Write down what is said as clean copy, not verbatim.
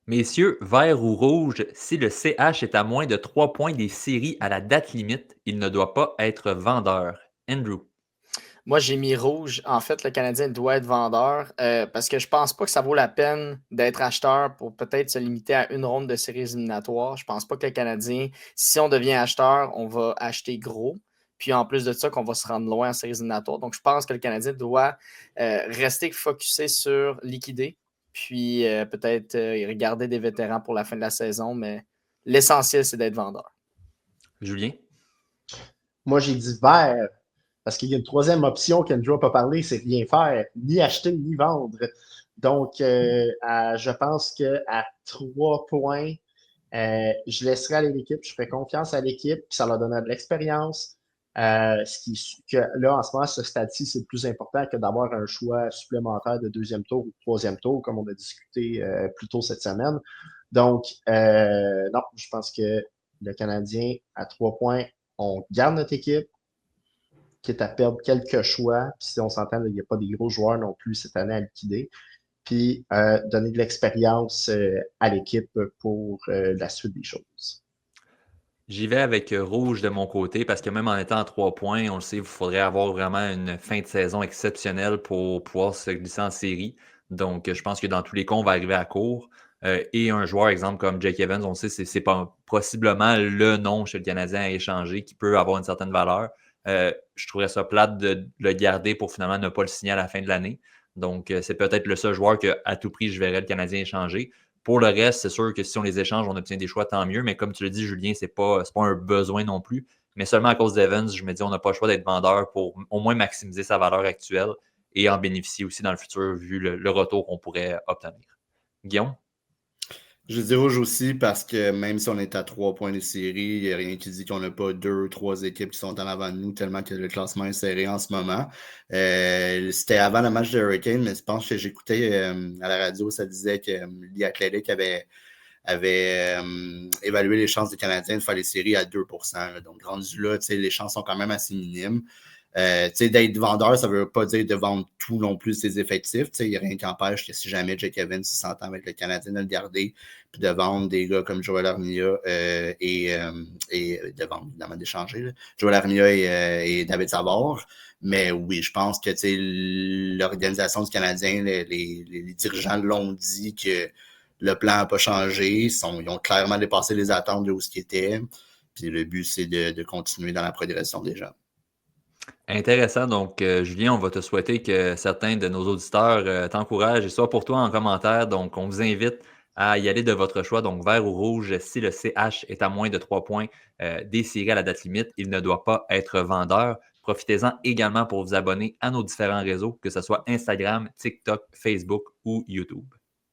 Messieurs, vert ou rouge, si le CH est à moins de 3 points des séries à la date limite, il ne doit pas être vendeur. Andrew. Moi, j'ai mis rouge. En fait, le Canadien doit être vendeur parce que je pense pas que ça vaut la peine d'être acheteur pour peut-être se limiter à une ronde de séries éliminatoires. Je pense pas que le Canadien, si on devient acheteur, on va acheter gros. Puis en plus de ça, qu'on va se rendre loin en séries éliminatoires. Donc, je pense que le Canadien doit rester focusé sur liquider. Puis peut-être regarder des vétérans pour la fin de la saison. Mais l'essentiel, c'est d'être vendeur. Julien. Moi, j'ai dit vert, parce qu'il y a une troisième option qu'Andrew n'a pas parlé, c'est rien faire, ni acheter, ni vendre. Donc, je pense qu'à 3 points, je laisserai aller l'équipe, je ferai confiance à l'équipe, puis ça leur donnera de l'expérience. Que là, en ce moment, à ce stade-ci, c'est le plus important que d'avoir un choix supplémentaire de deuxième tour ou troisième tour, comme on a discuté plus tôt cette semaine. Donc, non, je pense que le Canadien, à 3 points, on garde notre équipe, quitte à perdre quelques choix. Puis si on s'entend, il n'y a pas des gros joueurs non plus cette année à liquider. Puis donner de l'expérience à l'équipe pour la suite des choses. J'y vais avec rouge de mon côté parce que même en étant à 3 points, on le sait, il faudrait avoir vraiment une fin de saison exceptionnelle pour pouvoir se glisser en série. Donc, je pense que dans tous les cas, on va arriver à court. Et un joueur, exemple, comme Jake Evans, on sait, c'est pas possiblement le nom chez le Canadien à échanger qui peut avoir une certaine valeur. Je trouverais ça plate de le garder pour finalement ne pas le signer à la fin de l'année. Donc, c'est peut-être le seul joueur que à tout prix, je verrais le Canadien échanger. Pour le reste, c'est sûr que si on les échange, on obtient des choix, tant mieux. Mais comme tu l'as dit, Julien, c'est pas un besoin non plus. Mais seulement à cause d'Evans, je me dis on n'a pas le choix d'être vendeur pour au moins maximiser sa valeur actuelle et en bénéficier aussi dans le futur vu le retour qu'on pourrait obtenir. Guillaume? Je dis rouge aussi parce que même si on est à 3 points de série, il n'y a rien qui dit qu'on n'a pas 2, 3 équipes qui sont en avant de nous tellement que le classement est serré en ce moment. C'était avant le match de Hurricane, mais je pense que j'écoutais à la radio, ça disait que The Athletic avait évalué les chances des Canadiens de faire les séries à 2%. Là. Donc, rendu là, les chances sont quand même assez minimes. D'être vendeur, ça ne veut pas dire de vendre tout non plus ses effectifs. Il n'y a rien qui empêche que si jamais Jake Evans s'entend avec le Canadien de le garder, puis de vendre des gars comme Joel Armia et de vendre, évidemment, d'échanger. Joel Armia et David Savard. Mais oui, je pense que l'organisation du Canadien, les dirigeants l'ont dit que le plan n'a pas changé. Ils ont clairement dépassé les attentes de où ce qui était. Puis le but, c'est de continuer dans la progression des gens. Intéressant. Donc, Julien, on va te souhaiter que certains de nos auditeurs t'encouragent et soient pour toi en commentaire. Donc, on vous invite à y aller de votre choix. Donc, vert ou rouge, si le CH est à moins de 3 points des séries à la date limite, il ne doit pas être vendeur. Profitez-en également pour vous abonner à nos différents réseaux, que ce soit Instagram, TikTok, Facebook ou YouTube.